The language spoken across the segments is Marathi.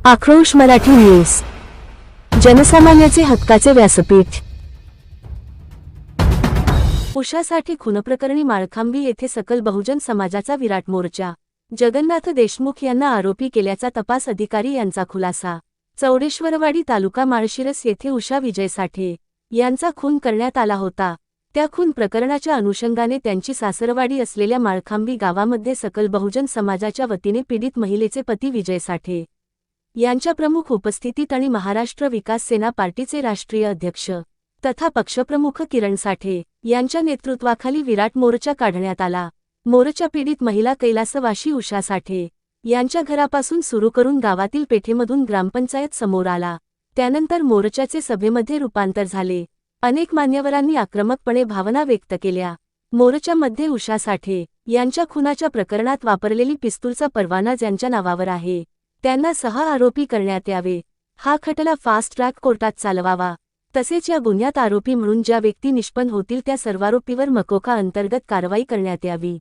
आक्रोश मराठी न्यूज, जनसामान्याचे हक्काचे व्यासपीठ। उषासाठी खूनप्रकरणी माळखांबी येथे सकल बहुजन समाजाचा विराट मोर्चा। जगन्नाथ देशमुख यांना आरोपी केल्याचा तपास अधिकारी यांचा खुलासा। चौडेश्वरवाडी तालुका माळशिरस येथे उषा विजय साठे यांचा खून करण्यात आला होता। त्या खून प्रकरणाच्या अनुषंगाने त्यांची सासरवाडी असलेल्या माळखांबी गावामध्ये सकल बहुजन समाजाच्या वतीने पीडित महिलेचे पती विजय साठे यांच्या प्रमुख उपस्थितीत आणि महाराष्ट्र विकास सेना पार्टीचे राष्ट्रीय अध्यक्ष तथा पक्षप्रमुख किरण साठे यांच्या नेतृत्वाखाली विराट मोर्चा काढण्यात आला। मोर्चा पीडित महिला कैलासवासी उषा साठे यांच्या घरापासून सुरू करून गावातील पेठेमधून ग्रामपंचायत समोर आला। त्यानंतर मोर्चाचे सभेमध्ये रूपांतर झाले। अनेक मान्यवरांनी आक्रमकपणे भावना व्यक्त केल्या। मोर्चामध्ये उषा साठे यांच्या खुनाच्या प्रकरणात वापरलेली पिस्तूलचा परवाना ज्यांच्या नावावर आहे त्यांना सह आरोपी करण्यात यावे। हा खटला फास्ट ट्रॅक कोर्टात चालवावा। तसेच या गुन्ह्यात आरोपी म्हणून ज्या व्यक्ती निष्पन्न होतील त्या सर्वारोपीवर मकोका अंतर्गत कारवाई करण्यात यावी।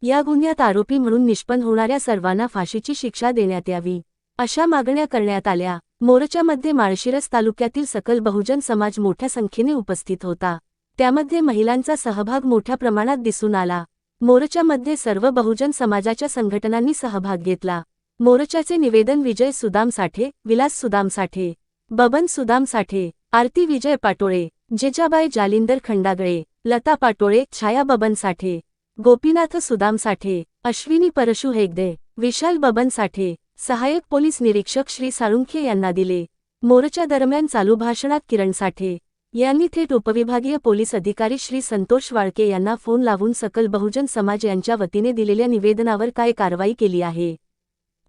या गुन्ह्यात आरोपी म्हणून निष्पन्न होणाऱ्या सर्वांना फाशीची शिक्षा देण्यात यावी, अशा मागण्या करण्यात आल्या। मोर्चामध्ये माळशिरस तालुक्यातील सकल बहुजन समाज मोठ्या संख्येने उपस्थित होता। त्यामध्ये महिलांचा सहभाग मोठ्या प्रमाणात दिसून आला। मोर्चामध्ये सर्व बहुजन समाजाच्या संघटनांनी सहभाग घेतला। मोर्चाचे निवेदन विजय सुदाम साठे, विलास सुदाम साठे, बबन सुदाम साठे, आरती विजय पाटोळे, जिजाबाई जालिंदर खंडागळे, लता पाटोळे, छाया बबन साठे, गोपीनाथ सुदाम साठे, अश्विनी परशु हेगदे, विशाल बबन साठे, सहाय्यक पोलीस निरीक्षक श्री साळुंखे यांना दिले। मोर्चा दरम्यान चालू भाषणात किरण साठे यांनी थेट उपविभागीय पोलीस अधिकारी श्री संतोष वाळके यांना फोन लावून सकल बहुजन समाज यांच्या वतीने दिलेल्या निवेदनावर काय कारवाई केली आहे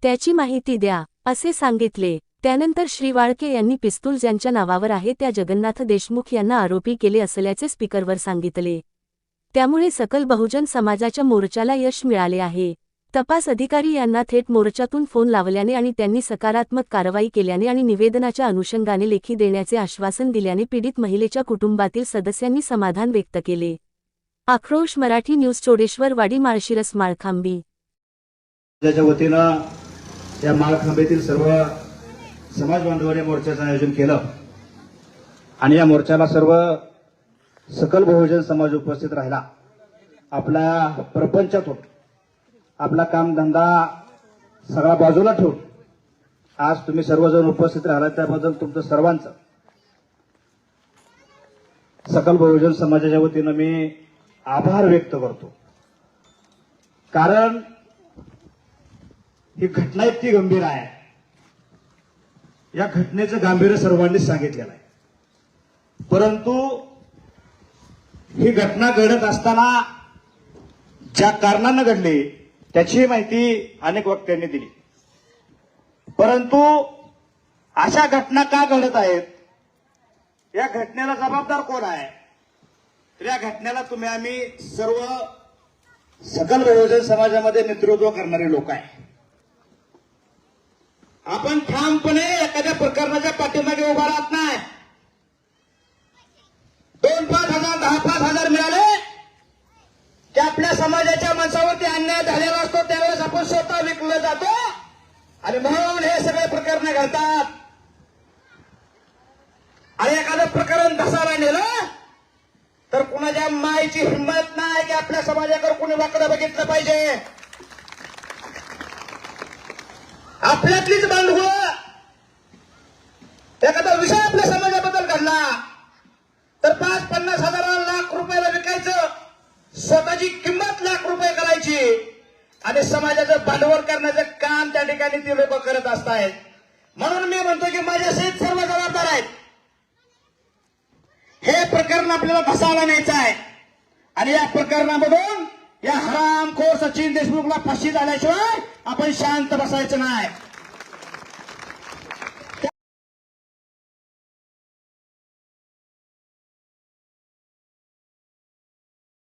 त्याची माहिती द्या, असे सांगितले। त्यानंतर श्री वाळके यांनी पिस्तूल ज्यांच्या नावावर आहे त्या जगन्नाथ देशमुख यांना आरोपी केले असल्याचे स्पीकरवर सांगितले। त्यामुळे सकल बहुजन समाजाच्या मोर्चाला यश मिळाले आहे। तपास अधिकारी यांना थेट मोर्चातून फोन लावल्याने आणि त्यांनी सकारात्मक कारवाई केल्याने आणि निवेदनाच्या अनुषंगाने लेखी देण्याचे आश्वासन दिल्याने पीडित महिलेच्या कुटुंबातील सदस्यांनी समाधान व्यक्त केले। आक्रोश मराठी न्यूज, चौडेश्वरवाडी माळशिरस माळखांबी। त्याच्या वतीनं या माळखांबीतील सर्व समाज बांधवांनी मोर्चाचं आयोजन केलं आणि या मोर्चाला सर्व सकल बहुजन समाज उपस्थित राहिला। आपल्या प्रपंचातून आपला कामधंदा सगळा बाजूला ठेवून आज तुम्ही सर्वजण उपस्थित राहिला, त्याबद्दल तुमचं सर्वांचं सकल बहुजन समाजाच्या वतीनं मी आभार व्यक्त करतो। कारण ही घटना इतकी गंभीर आहे, या घटनेचं गांभीर्य सर्वांनीच सांगितलेलं आहे। परंतु ही घटना घडत असताना ज्या कारणानं घडली त्याची माहिती अनेक वक्त्यांनी दिली, परंतु अशा घटना का घडत आहेत, या घटनेला जबाबदार कोण आहे, तर या घटनेला तुम्ही आम्ही सर्व सकल बहुजन समाजामध्ये नेतृत्व करणारे लोक आहे। आपण ठामपणे एखाद्या प्रकरणाच्या पाठीमागे उभा राहत नाही। 2-5 हजार 10-5 हजार मिळाले की आपल्या समाजाच्या माणसावरती अन्याय झालेला असतो, त्यावेळेस आपण स्वतः विकलं जातो आणि म्हणून हे सगळे प्रकरण घडतात। आणि एखादं प्रकरण धसाला नेलं तर कुणाच्या मायची हिंमत नाही की आपल्या समाजाकडे कुणी वाकडं बघितलं पाहिजे। आपल्यातलीच बांधवं एखादा विषय आपल्या समाजाबद्दल घडला तर 5-50 हजाराला लाख रुपयाला विकायचं, स्वतःची किंमत लाख रुपये करायची आणि समाजाचं भांडवल करण्याचं काम त्या ठिकाणी ती लोक करत असतायत। म्हणून मी म्हणतो की माझ्यासहित सर्व जबाबदार आहेत। हे प्रकरण आपल्याला धसायला न्यायचं आहे आणि या प्रकरणामधून या हरामखोर सचिन देशमुखला फाशी झाल्याशिवाय आपण शांत बसायचं नाही।